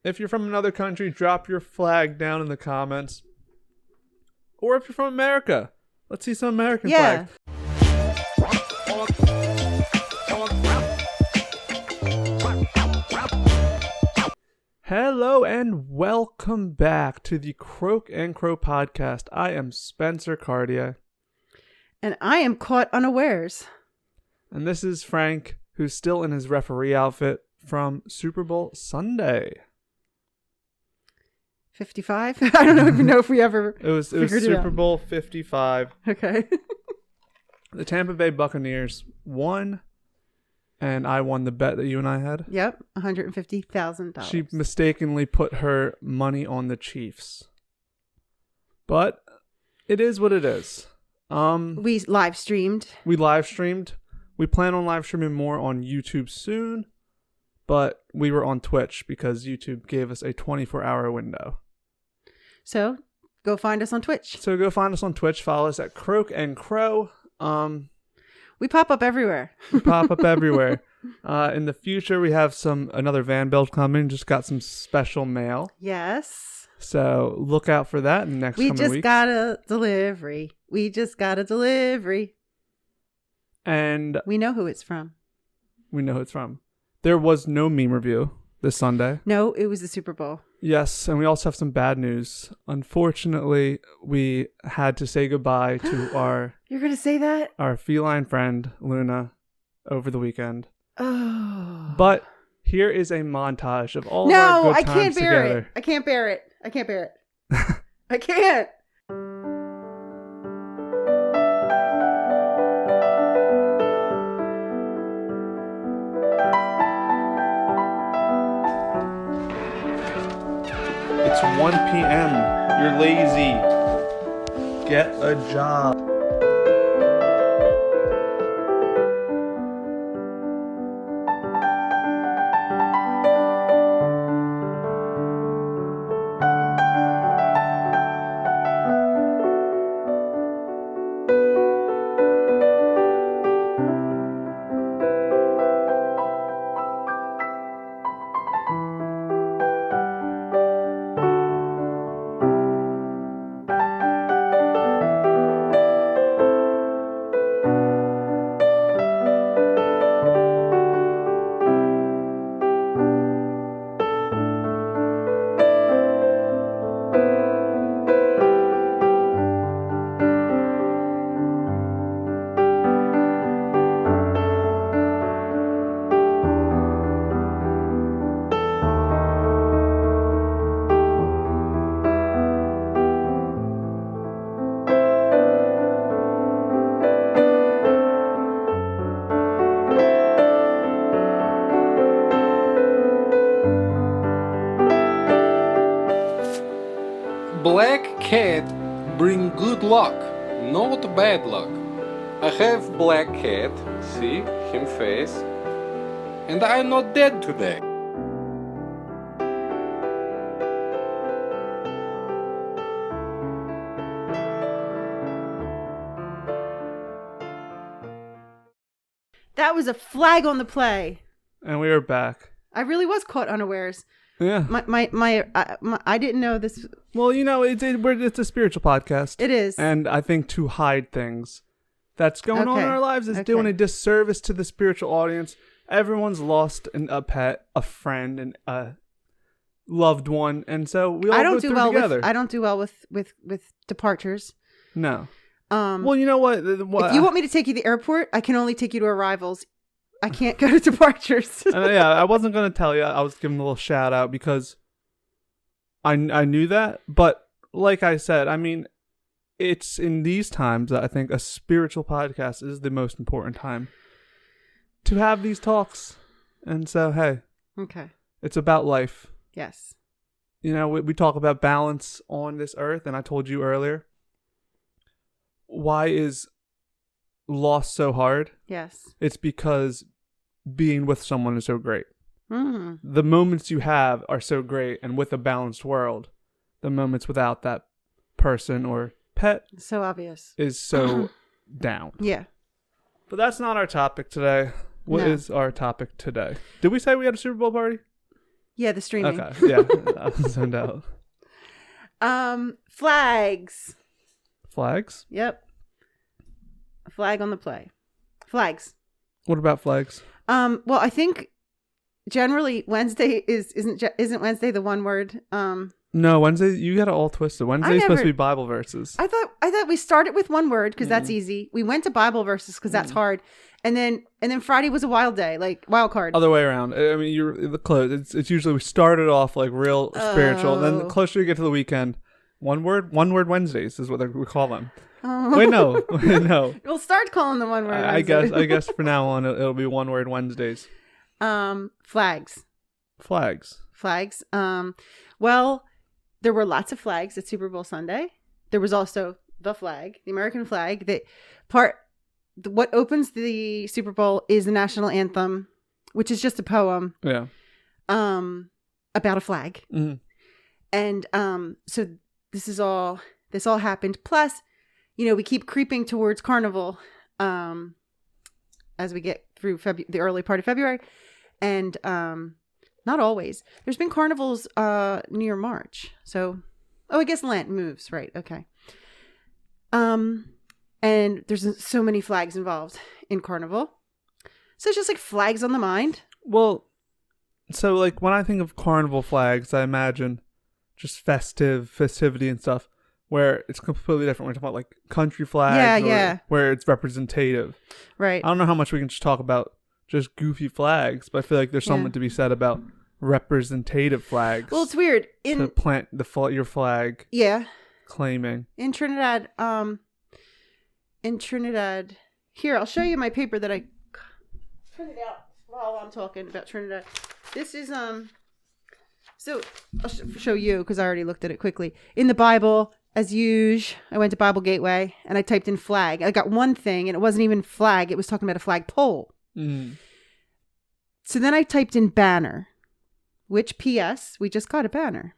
If you're from another country, drop your flag down in the comments. Or if you're from America, let's see some American flags. Hello and welcome back to the Croak and Crow podcast. I am Spencer Cartier. And I am caught unawares. And this is Frank, who's still in his referee outfit from Super Bowl Sunday. 55? I don't even know if we ever It was Super Bowl 55. Okay. The Tampa Bay Buccaneers won, and I won the bet that you and I had. Yep, $150,000. She mistakenly put her money on the Chiefs. But it is what it is. We live streamed. We plan on live streaming more on YouTube soon, but we were on Twitch because YouTube gave us a 24-hour window. So go find us on Twitch. Follow us at Croak and Crow. We pop up everywhere. In the future, we have another van build coming. Just got some special mail. Yes. So look out for that in the next coming weeks. We just got a delivery. And we know who it's from. There was no meme review this Sunday. No, it was the Super Bowl. Yes, and we also have some bad news. Unfortunately, we had to say goodbye to our... You're going to say that? Our feline friend, Luna, over the weekend. Oh. But here is a montage of all of our good times together. I can't bear it. I can't. It's 1 p.m. You're lazy. Get a job. Black cat bring good luck, not bad luck. I have black cat, see him face, and I'm not dead today. That was a flag on the play. And we are back. I really was caught unawares. Yeah. I didn't know this. Well, it's a spiritual podcast. It is. And I think to hide things that's going on in our lives is doing a disservice to the spiritual audience. Everyone's lost a pet, a friend, and a loved one. And so we all go through together. I don't do well with departures. No. Well, you know what? If you want me to take you to the airport, I can only take you to arrivals. I can't go to departures. Yeah, I wasn't going to tell you. I was giving a little shout out because I knew that. But like I said, I mean, it's in these times that I think a spiritual podcast is the most important time to have these talks. And so, hey. Okay. It's about life. Yes. We talk about balance on this earth. And I told you earlier, why is loss so hard? Yes. It's because being with someone is so great. Mm-hmm. The moments you have are so great, and with a balanced world, the moments without that person or pet so obvious is so down. Yeah. But that's not our topic today. What is our topic today? Did we say we had a Super Bowl party? Yeah, the streaming. Okay, yeah, I was zoned out. Flags. Flags? Yep. A flag on the play. Flags. What about flags? Well, I think generally Wednesday isn't Wednesday the one word. No, Wednesday, you got it all twisted. Wednesday's supposed to be Bible verses. I thought we started with one word because that's easy. We went to Bible verses because that's hard. And then Friday was a wild day, like wild card. Other way around. I mean, you're the close. It's usually we started off like real spiritual, and then the closer you get to the weekend, one word Wednesdays is what we call them. Oh. Wait, no. We'll start calling them one word. I guess for now on it'll be one word Wednesdays. Flags. Well, there were lots of flags at Super Bowl Sunday. There was also the flag, the American flag. What opens the Super Bowl is the national anthem, which is just a poem. Yeah. About a flag. Mm-hmm. And so this all happened. Plus, we keep creeping towards Carnival as we get through the early part of February. And not always. There's been carnivals near March. So, I guess Lent moves, right? Okay. And there's so many flags involved in Carnival. So it's just like flags on the mind. Well, so like when I think of Carnival flags, I imagine just festivity and stuff, where it's completely different. We're talking about like country flags, where it's representative. Right. I don't know how much we can just talk about just goofy flags, but I feel like there's something to be said about representative flags. Well, it's weird to plant your flag. Yeah. Claiming in Trinidad. Here, I'll show you my paper that I printed out while I'm talking about Trinidad. This is so I'll show you because I already looked at it quickly. In the Bible, as usual, I went to Bible Gateway and I typed in flag. I got one thing and it wasn't even flag. It was talking about a flagpole. So then I typed in banner, which P.S. we just got a banner.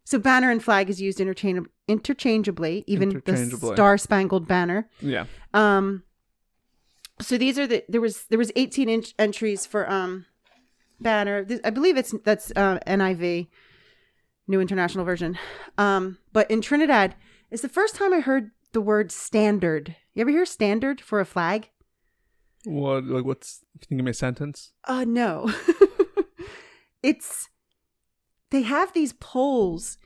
So banner and flag is used interchangeably, even the Star-Spangled Banner. Yeah. So these are there was 18-inch entries for banner. I believe that's NIV, New International Version. But in Trinidad, it's the first time I heard the word standard. You ever hear standard for a flag? What? Like what's? Can you give me a sentence? No. They have these poles,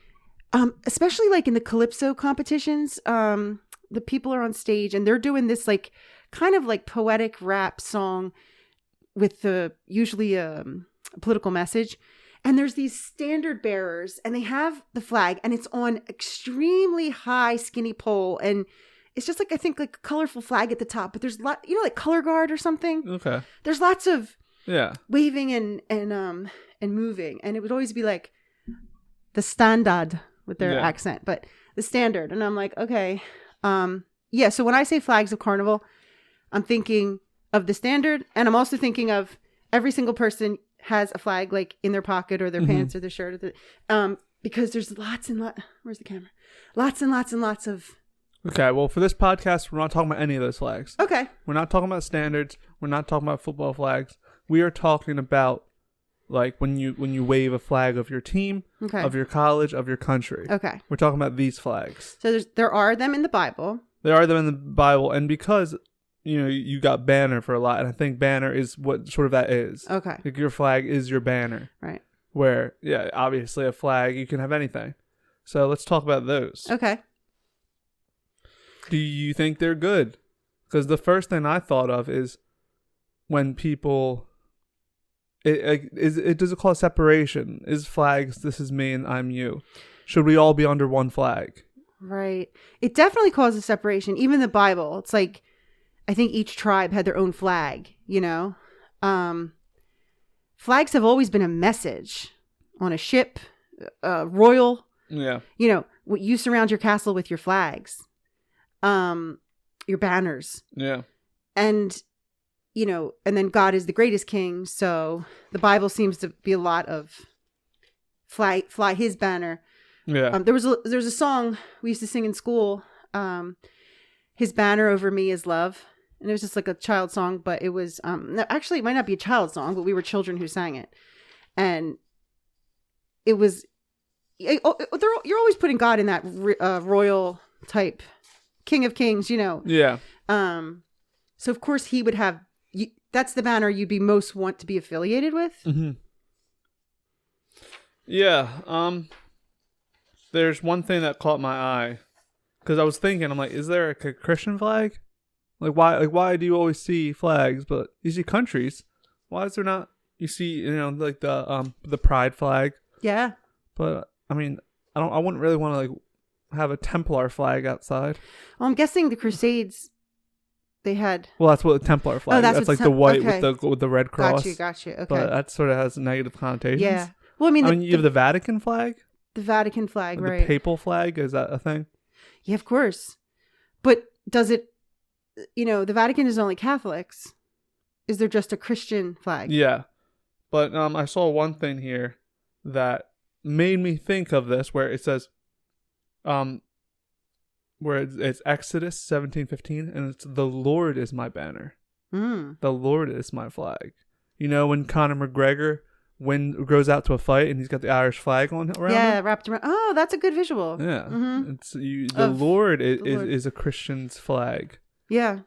especially like in the calypso competitions. The people are on stage and they're doing this like kind of like poetic rap song with usually a political message. And there's these standard bearers and they have the flag and it's on extremely high skinny pole. And it's just like, I think like a colorful flag at the top, but there's like color guard or something. Okay. There's lots of waving and moving. And it would always be like the standard with their accent, but the standard. And I'm like, okay. So when I say flags of Carnival, I'm thinking of the standard. And I'm also thinking of every single person has a flag like in their pocket or their pants or their shirt. Or because there's lots and lots. Where's the camera? Lots and lots and lots of. Okay. Well, for this podcast, we're not talking about any of those flags. Okay. We're not talking about standards. We're not talking about football flags. We are talking about like when you wave a flag of your team, of your college, of your country. Okay. We're talking about these flags. So there are them in the Bible. There are them in the Bible, and because you got banner for a lot, and I think banner is what sort of that is. Okay. Like your flag is your banner. Right. Where obviously a flag you can have anything. So let's talk about those. Okay. Do you think they're good? Because the first thing I thought of is when people. Does it cause separation? Is flags, this is me and I'm you? Should we all be under one flag? Right. It definitely causes separation. Even the Bible, it's like, I think each tribe had their own flag, Flags have always been a message on a ship, royal. Yeah. You surround your castle with your flags, your banners. Yeah. And and then God is the greatest king. So the Bible seems to be a lot of fly his banner. Yeah. There's a song we used to sing in school. His banner over me is love. and it was just like a child song, but it was no, actually it might not be a child song, but we were children who sang it, and it was you're always putting God in that royal type, King of Kings, you know. Yeah. So of course he would have. That's the banner you'd be most want to be affiliated with. Mm-hmm. Yeah. There's one thing that caught my eye, because I was thinking, I'm like, is there a Christian flag? Why do you always see flags, but you see countries? Why is there not? You see, like the pride flag. Yeah. But I mean, I wouldn't really want to like have a Templar flag outside. Well, I'm guessing the Crusades, they had. Well, that's what the Templar flag. That's like the white with the red cross. Got you. Okay. But that sort of has negative connotations. Yeah. Well, I mean, you have the Vatican flag. The Vatican flag, the right? The papal flag, is that a thing? Yeah, of course. But does it? The Vatican is only Catholics. Is there just a Christian flag? Yeah, but I saw one thing here that made me think of this, where it says, where it's Exodus 17:15, and it's "The Lord is my banner, the Lord is my flag." When Conor McGregor goes out to a fight and he's got the Irish flag on around him? Wrapped around. Oh, that's a good visual. Yeah, mm-hmm. It's the Lord is a Christian's flag. Yeah,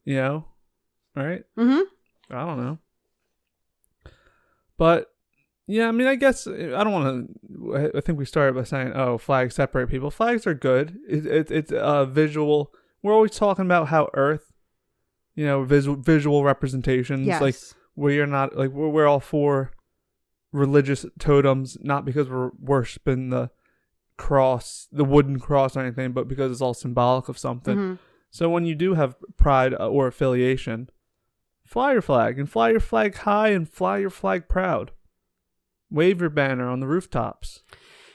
right? Mm-hmm. I don't know, but yeah, I mean, I guess I don't want to. I think we started by saying, "Oh, flags separate people." Flags are good. It's visual. We're always talking about how Earth, visual representations. Yes. Like we are not like we're all for religious totems, not because we're worshiping the cross, the wooden cross or anything, but because it's all symbolic of something. Mm-hmm. So when you do have pride or affiliation, fly your flag, and fly your flag high, and fly your flag proud. Wave your banner on the rooftops.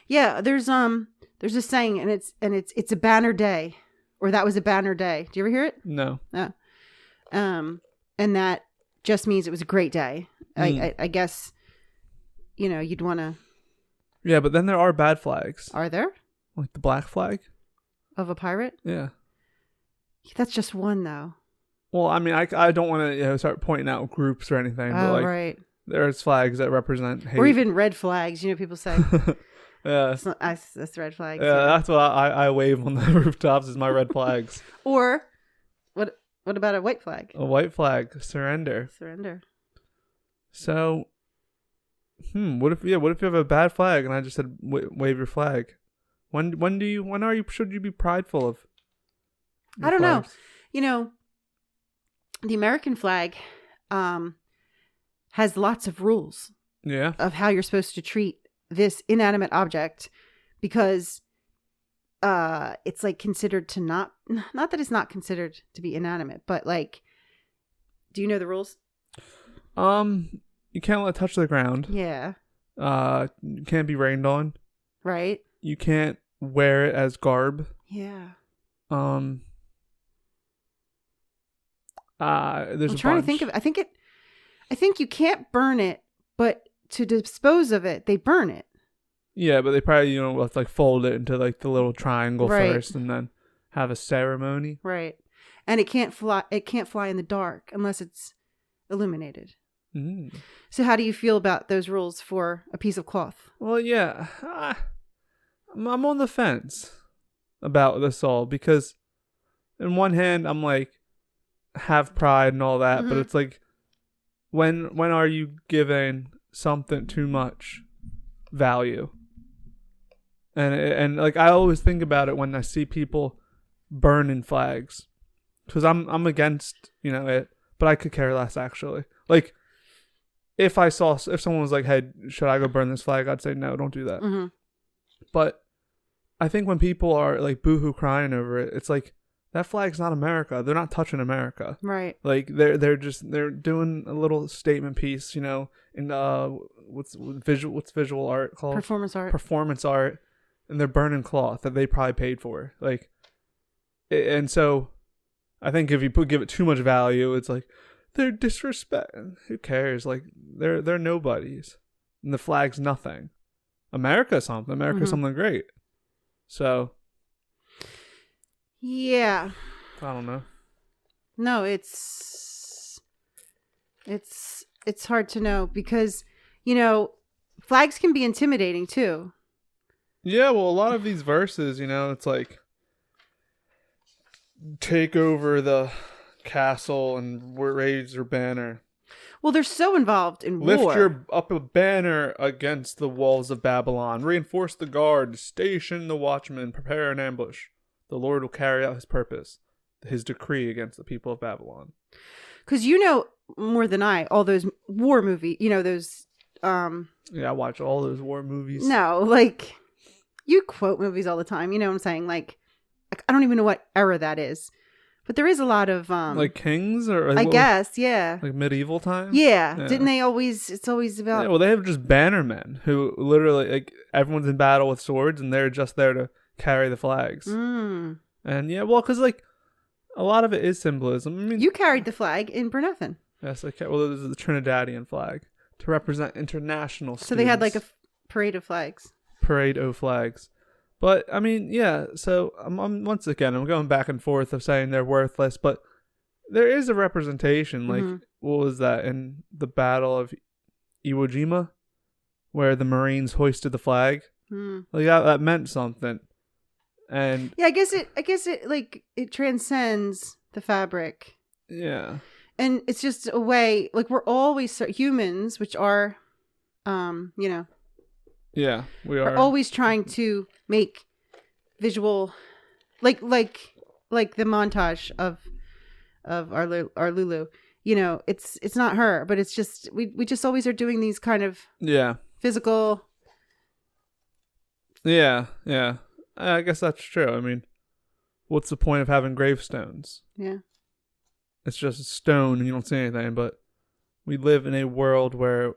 Yeah, there's a saying, and it's a banner day, or that was a banner day. Do you ever hear it? No. No. And that just means it was a great day. I guess, you'd want to. Yeah, but then there are bad flags. Are there? Like the black flag of a pirate? Yeah. That's just one, though. Well, I mean, I don't want to start pointing out groups or anything. Oh, but right. There's flags that represent hate. Or even red flags, people say. Yeah. That's red flags. Yeah, that's what I wave on the rooftops is my red flags. Or, what about a white flag? A white flag, surrender. Surrender. So, what if you have a bad flag and I just said wave your flag? Should you be prideful of? I don't know. The American flag has lots of rules. Yeah. Of how you're supposed to treat this inanimate object, because it's like considered to not that it's not considered to be inanimate, but like, do you know the rules? You can't let it touch the ground. Yeah. You can't be rained on. Right. You can't wear it as garb. Yeah. There's I'm trying to think of it. I think you can't burn it, but to dispose of it, they burn it. Yeah, but they probably have to like fold it into like the little triangle first, and then have a ceremony. Right. And it can't fly. It can't fly in the dark unless it's illuminated. Mm. So how do you feel about those rules for a piece of cloth? Well, yeah, I'm on the fence about this all, because in one hand I'm like, have pride and all that, but it's like, when are you giving something too much value? And like, I always think about it when I see people burning flags, because I'm against it, but I could care less, actually. Like, if someone was like, "Hey, should I go burn this flag?" I'd say no, don't do that. Mm-hmm. But I think when people are like boohoo crying over it, it's like, that flag's not America. They're not touching America. Right. Like they're doing a little statement piece, in what's visual art called? Performance art, and they're burning cloth that they probably paid for. Like, and so I think if you give it too much value, it's like they're disrespect. Who cares? Like they're nobodies, and the flag's nothing. America's something. America's something great. So. Yeah. I don't know. No, it's hard to know because, flags can be intimidating too. Yeah, well, a lot of these verses, it's like take over the castle and raise your banner. Well, they're so involved in Lift war. up a banner against the walls of Babylon. Reinforce the guard. Station the watchmen. Prepare an ambush. The Lord will carry out his purpose, his decree against the people of Babylon. Because more than I, all those war movies, those... Yeah, I watch all those war movies. No, like, you quote movies all the time. You know what I'm saying? Like, I don't even know what era that is. But there is a lot of... like kings? Or I guess, yeah. Like medieval times? Yeah. Didn't they always... It's always about... Yeah, well, they have just bannermen who literally... like everyone's in battle with swords and they're just there to carry the flags. Mm. And yeah, well, because like a lot of it is symbolism. I mean, you carried the flag in Bernathen. Yes, well, this is the Trinidadian flag to represent international students. So they had like a parade of flags. Parade of flags. But, I mean, yeah, so I'm once again, I'm going back and forth of saying they're worthless, but there is a representation. Like, what was that, in the Battle of Iwo Jima, where the Marines hoisted the flag? Like, that meant something. And yeah, I guess it like, it transcends the fabric. Yeah. And it's just a way, like, we're always humans, which are, Yeah, we are. We're always trying to make visual, like the montage of our Lulu. It's not her, but it's just we just always are doing these kind of physical. Yeah. I guess that's true. I mean, what's the point of having gravestones? Yeah. It's just a stone and you don't see anything, but we live in a world where,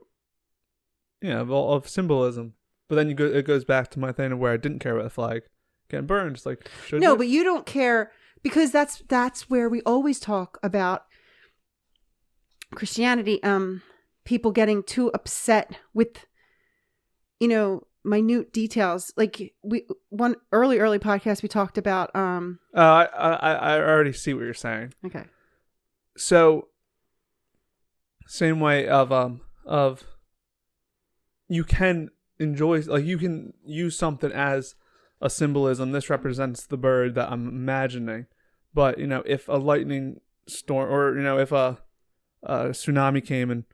of symbolism. But then it goes back to my thing of where I didn't care about the flag getting burned. It's like, no, but you don't care because that's where we always talk about Christianity. People getting too upset with, minute details. Like one early podcast we talked about. I already see what you're saying. Okay. So, same way of you can enjoy, like, you can use something as a symbolism. This represents the bird that I'm imagining. But, if a lightning storm or, if a tsunami came and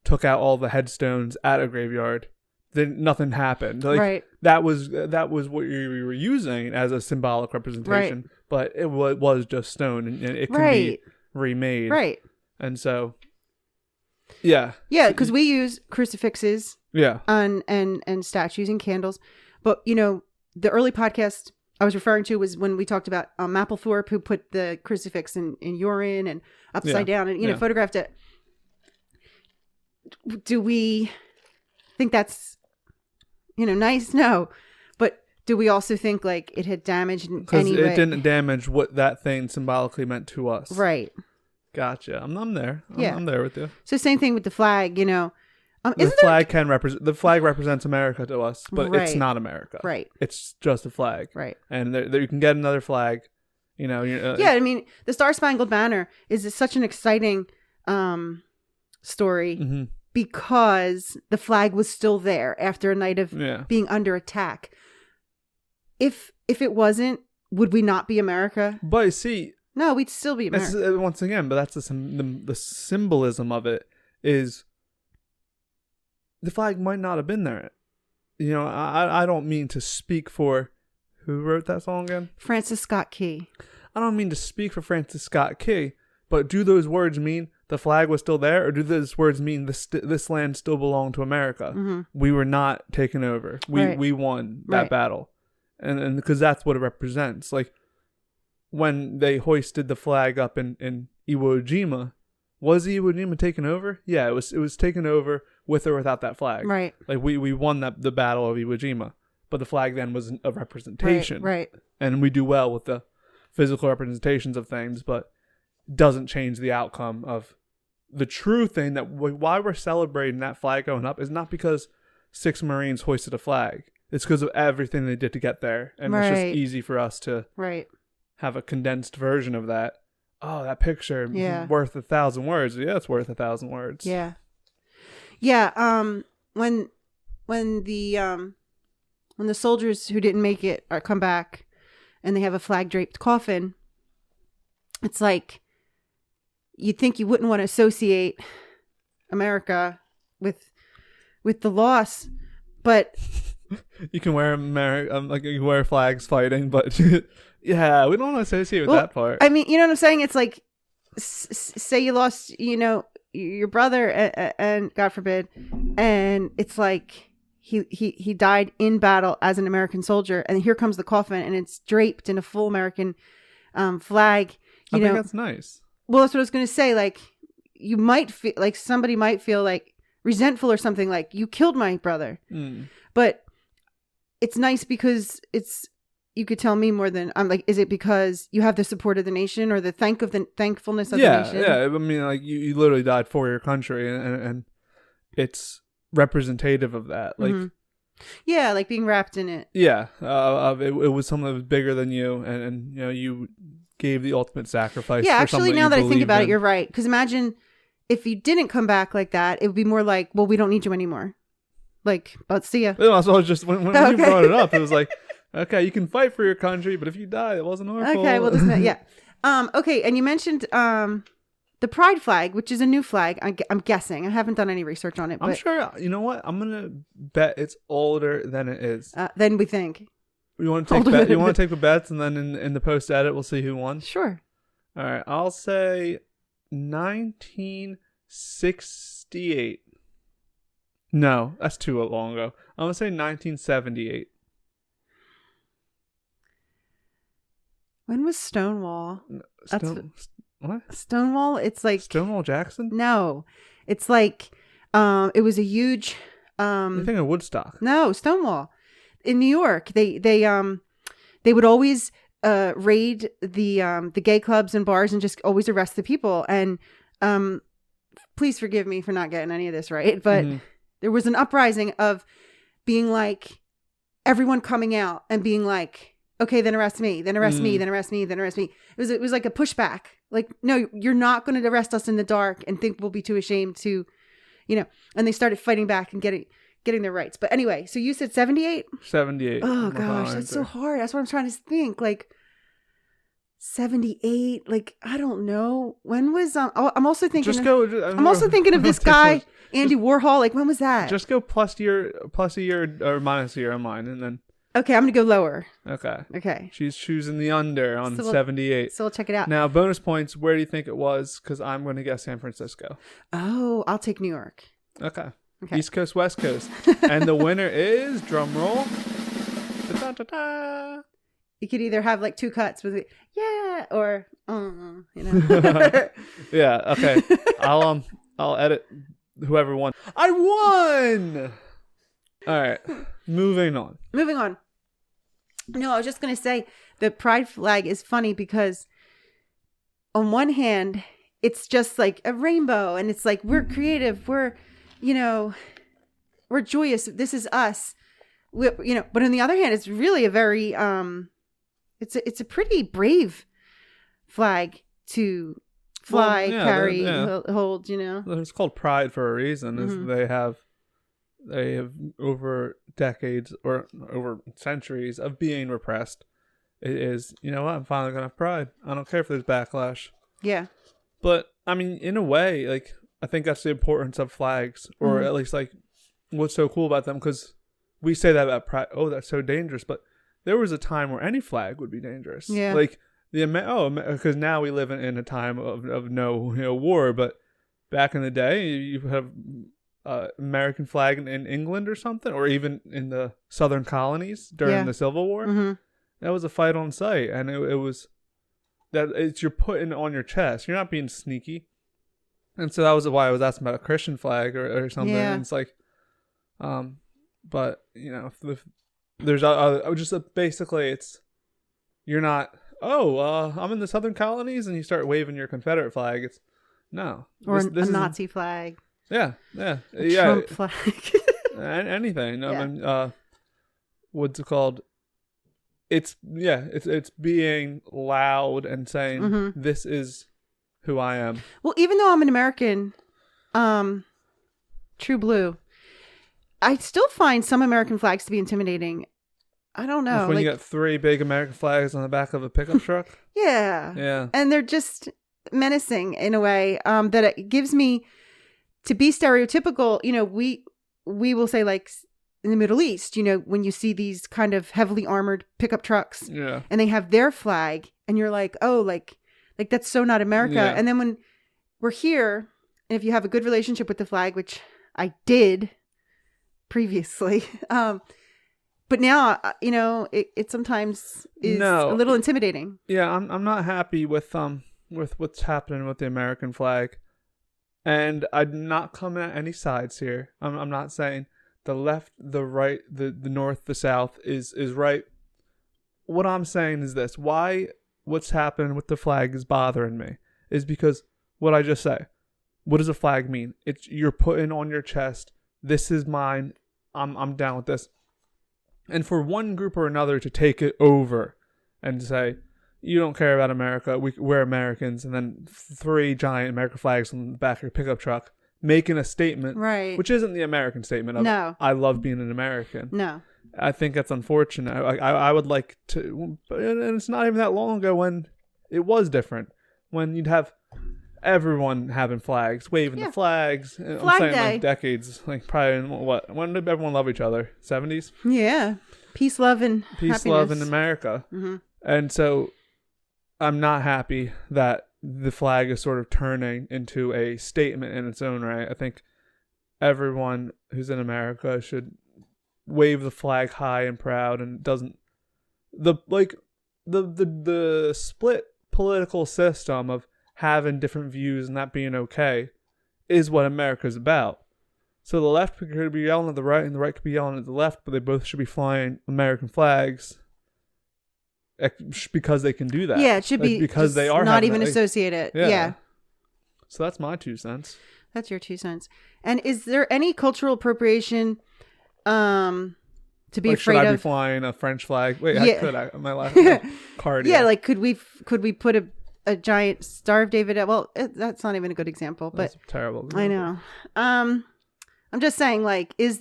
took out all the headstones at a graveyard, then nothing happened. Like, right. That was what you were using as a symbolic representation. Right. But it was just stone and it can be remade. Right. And so, yeah. Yeah, because we use crucifixes. Yeah. And statues and candles. But, the early podcast I was referring to was when we talked about Mapplethorpe, who put the crucifix in urine and upside down and, photographed it. Do we think that's, nice? No. But do we also think like it had damaged in any way? Because it didn't damage what that thing symbolically meant to us. Right. Gotcha. I'm there. I'm there with you. So same thing with the flag, the flag represents America to us, but it's not America. Right. It's just a flag. Right. And there you can get another flag. I mean, the Star Spangled Banner is such an exciting story because the flag was still there after a night of being under attack. If it wasn't, would we not be America? But see, no, we'd still be America. Once again, but that's the symbolism of it is the flag might not have been there. I don't mean to speak for who wrote that song again? Francis Scott Key. I don't mean to speak for Francis Scott Key, but do those words mean the flag was still there, or do those words mean this land still belonged to America? Mm-hmm. We were not taken over. We won that battle, and because that's what it represents. Like when they hoisted the flag up in Iwo Jima, was Iwo Jima taken over? Yeah, it was taken over with or without that flag. Right. Like we won the battle of Iwo Jima, but the flag then was a representation. Right. And we do well with the physical representations of things, but doesn't change the outcome of the true thing. That why we're celebrating that flag going up is not because 6 Marines hoisted a flag. It's because of everything they did to get there, and it's just easy for us to have a condensed version of that. oh, that picture worth 1,000 words. Yeah, it's worth 1,000 words. Yeah. Yeah. When the soldiers who didn't make it come back and they have a flag draped coffin, it's like you'd think you wouldn't want to associate America with the loss, but you can wear like you wear flags fighting, but yeah, we don't want to associate with that part. I mean, you know what I'm saying? It's like say you lost, your brother, and God forbid, and it's like he died in battle as an American soldier, and here comes the coffin, and it's draped in a full American flag. I think that's nice. Well, that's what I was going to say. Like, you might feel like somebody might feel like resentful or something, like you killed my brother, but it's nice because you could tell me more than I'm like, is it because you have the support of the nation or the thankfulness of the nation? Yeah. I mean, like you literally died for your country, and it's representative of that. Like, yeah, like being wrapped in it. Yeah, it was something that was bigger than you, and you gave the ultimate sacrifice. Yeah, for actually, now that I think about it, you're right. Because imagine if you didn't come back like that, it would be more like, well, we don't need you anymore. Like, let's see ya. Well, so I was just when you brought it up, it was like, okay, you can fight for your country, but if you die, it wasn't our fault. Okay, well, yeah. Okay, and you mentioned the pride flag, which is a new flag. I'm guessing. I haven't done any research on it. But I'm sure. You know what? I'm gonna bet it's older than it is. Than we think. You want to take you want to take the bets, and then in the post edit, we'll see who won. Sure. All right, I'll say 1968. No, that's too long ago. I'm gonna say 1978. When was Stonewall? What? Stonewall? It's like Stonewall Jackson? No, it's like it was a huge. You think of Woodstock? No, Stonewall in New York. They would always raid the gay clubs and bars and just always arrest the people. And please forgive me for not getting any of this right, but there was an uprising of being like everyone coming out and being like, okay, then arrest me, then arrest me, then arrest me, then arrest me. It was like a pushback. Like, no, you're not going to arrest us in the dark and think we'll be too ashamed to, and they started fighting back and getting their rights. But anyway, so you said 78? 78. Oh gosh, that's so hard. That's what I'm trying to think. Like 78, like, I don't know. When was, I'm also thinking, I'm also thinking of this guy, Andy Warhol. Like, when was that? Just go plus a year or minus a year on mine, and then. Okay, I'm going to go lower. Okay. She's choosing the under on 78. So we'll check it out. Now, bonus points, where do you think it was? Because I'm going to guess San Francisco. Oh, I'll take New York. Okay. East Coast, West Coast. And the winner is, drum roll. Da-da-da-da. You could either have like two cuts with it, yeah, or, Yeah, okay. I'll edit whoever won. I won! All right. Moving on. No, I was just going to say the pride flag is funny because on one hand, it's just like a rainbow and it's like, we're creative. We're joyous. This is us. But on the other hand, it's really a very, it's a pretty brave flag to fly, carry, hold, It's called pride for a reason. They have over decades or over centuries of being repressed. It is, I'm finally gonna have pride. I don't care if there's backlash. Yeah. But I mean, in a way, like, I think that's the importance of flags, or at least like what's so cool about them, because we say that about pride. Oh, that's so dangerous. But there was a time where any flag would be dangerous. Yeah. Like because now we live in a time of no war, but back in the day, you have American flag in England or something, or even in the southern colonies during the Civil War. That was a fight on sight, and it was that it's you're putting on your chest. You're not being sneaky, and so that was why I was asking about a Christian flag or something. Yeah. And it's like, but if there's basically it's you're not. I'm in the southern colonies, and you start waving your Confederate flag. It's no, or this a Nazi flag. Yeah. Trump flag. Anything. Yeah. I mean, what's it called? it's being loud and saying this is who I am. Well, even though I'm an American, true blue, I still find some American flags to be intimidating. I don't know. When you got 3 big American flags on the back of a pickup truck. Yeah. And they're just menacing in a way that it gives me, to be stereotypical. You know, we will say, like, in the Middle East, you know, when you see these kind of heavily armored pickup trucks, and they have their flag, and you're like, oh, like that's so not America. Yeah. And then when we're here, and if you have a good relationship with the flag, which I did previously, but now, you know, it sometimes is a little intimidating. Yeah, I'm not happy with what's happening with the American flag, and I'm not coming at any sides here. I'm not saying the left, the right, the north, the south is right. What I'm saying is this: what's happening with the flag is bothering me, is because what I just say. What does a flag mean? It's you're putting on your chest. This is mine. I'm down with this. And for one group or another to take it over and say, you don't care about America, we're Americans, and then 3 giant American flags on the back of your pickup truck, making a statement, right? Which isn't the American statement of, I love being an American. No. I think that's unfortunate. I would like to, and it's not even that long ago when it was different, when you'd have everyone having flags, waving the flags. Flag I'm saying Day. Like decades, like probably in when did everyone love each other? 70s? Yeah. Peace, love, and happiness. Love, in America. Mm-hmm. And so I'm not happy that the flag is sort of turning into a statement in its own right. I think everyone who's in America should wave the flag high and proud, and doesn't the split political system of having different views and that being okay is what America's about. So the left could be yelling at the right and the right could be yelling at the left, but they both should be flying American flags because they can do that. Yeah, it should be because they are not even associated. Yeah. So that's my 2 cents. That's your 2 cents. And is there any cultural appropriation to be afraid should I of? be flying a French flag? Wait, yeah. My last Cartier. Yeah, like could we put a giant Star of David? Well, that's not even a good example, but that's terrible. I know. I'm just saying, like, I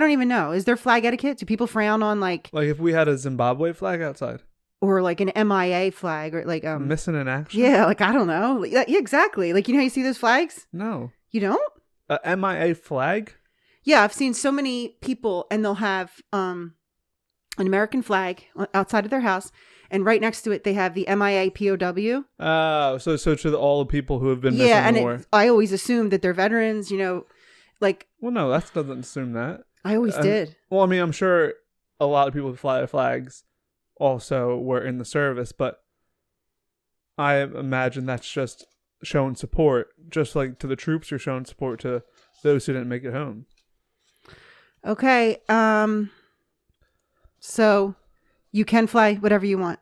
don't even know. Is there flag etiquette? Do people frown on like if we had a Zimbabwe flag outside? Or like an MIA flag, or like missing in action? Yeah, like I don't know. Yeah, exactly. Like, you know how you see those flags? No. You don't? A MIA flag? Yeah, I've seen so many people, and they'll have an American flag outside of their house, and right next to it they have the MIA POW. Oh, so to all the people who have been missing and war. I always assumed that they're veterans, you know, like. Well, no, that doesn't assume that. I always did. Well, I mean, I'm sure a lot of people who fly flags also were in the service, but I imagine that's just showing support, just like to the troops, you're showing support to those who didn't make it home. Okay. So you can fly whatever you want.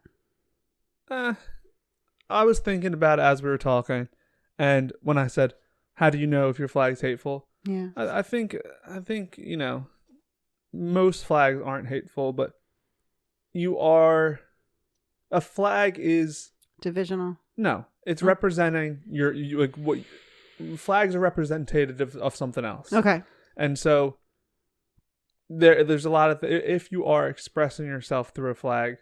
I was thinking about it as we were talking, and when I said, "How do you know if your flag's hateful?" Yeah. I think you know, most flags aren't hateful, but a flag is divisional. No, it's representing flags are representative of something else. Okay. And so there's a lot of if you are expressing yourself through a flag,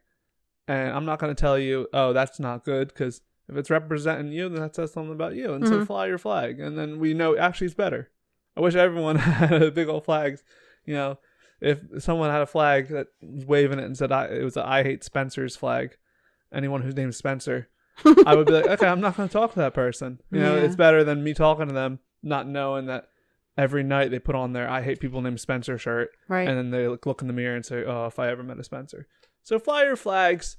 and I'm not going to tell you, oh, that's not good, because if it's representing you, then that says something about you. And so fly your flag, and then we know actually it's better. I wish everyone had big old flags. You know, if someone had a flag that was waving it and said it was a I hate Spencer's flag, anyone whose name is Spencer, I would be like, okay, I'm not going to talk to that person. You know, it's better than me talking to them, not knowing that every night they put on their I hate people named Spencer shirt. Right. And then they look in the mirror and say, oh, if I ever met a Spencer. So fly your flags.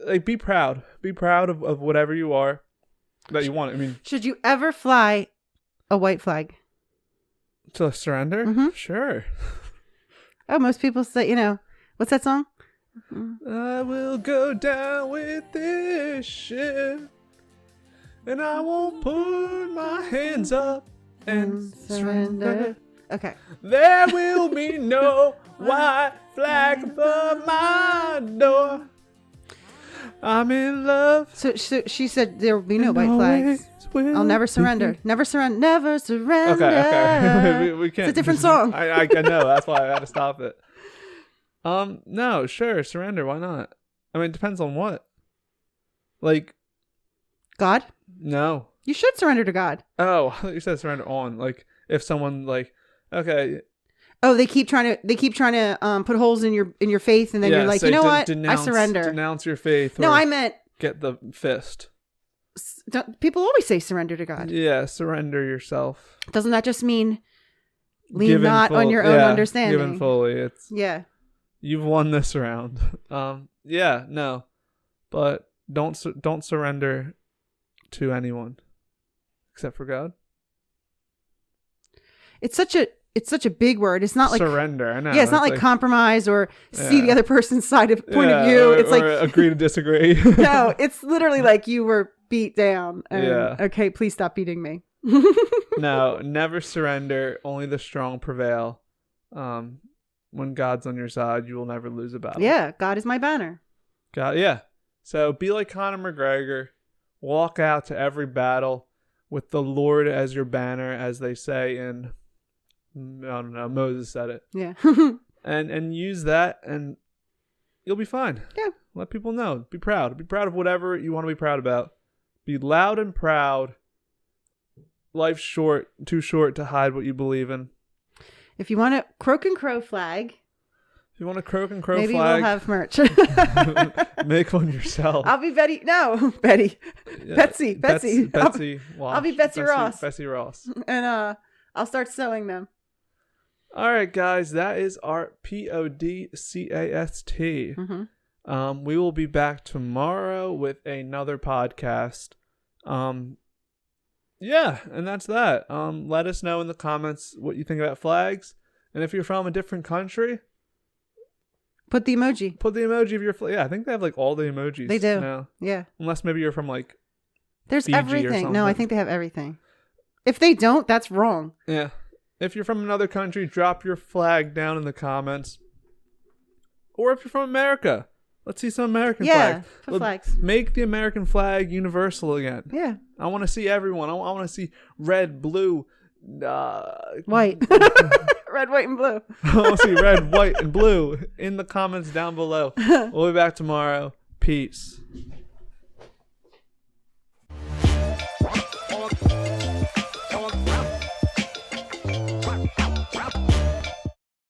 Like, be proud. Be proud of whatever you are that you want. I mean, should you ever fly a white flag? To surrender? Mm-hmm. Sure. Oh, most people say, you know, what's that song? I will go down with this ship, and I won't put my hands up and surrender. Okay. There will be no white flag above my door. I'm in love. So she said there will be no white flags. I'll never surrender. Never surrender. Never surrender. Okay. we can't. It's a different song. I know. That's why I had to stop it. No, sure, surrender. Why not? I mean, it depends on what. Like, God? No. You should surrender to God. Oh, I thought you said surrender on. Like, if someone okay. Oh, they keep trying to put holes in your faith, and then you're like, you know what? I surrender. Denounce your faith. No, I meant get the fist. People always say surrender to God. Yeah, surrender yourself. Doesn't that just mean lean not on your own understanding? Given fully. Yeah. You've won this round. Yeah, no, but don't surrender to anyone except for God. It's such a big word. It's not like surrender. I know. Yeah, it's not like compromise or see the other person's point of view. It's like agree to disagree. No, it's literally like you were beat down. And, okay, please stop beating me. No, never surrender. Only the strong prevail. When God's on your side, you will never lose a battle. Yeah, God is my banner. God, yeah. So be like Conor McGregor. Walk out to every battle with the Lord as your banner, as they say in, I don't know, Moses said it. Yeah. and use that, and you'll be fine. Yeah. Let people know. Be proud. Be proud of whatever you want to be proud about. Be loud and proud. Life's short, too short to hide what you believe in. If you want a Croak and Crow flag. If you want a Croak and Crow flag. Maybe we'll have merch. Make one yourself. I'll be Betty. No, Betty. Yeah, Betsy. Betsy. I'll be Betsy Ross. Betsy Ross. And I'll start sewing them. All right, guys. That is our podcast. Mm-hmm. We will be back tomorrow with another podcast. Yeah, and that's that. Let us know in the comments what you think about flags. And if you're from a different country, put the emoji. Put the emoji of your flag. Yeah, I think they have like all the emojis. They do. Now. Yeah. Unless maybe you're from like there's Fiji everything. No, I think they have everything. If they don't, that's wrong. Yeah. If you're from another country, drop your flag down in the comments. Or if you're from America, let's see some American flags. Yeah, put flags. Make the American flag universal again. Yeah. I want to see everyone. I want to see red, blue, white. Red, white, and blue. I want to see red, white, and blue in the comments down below. We'll be back tomorrow. Peace.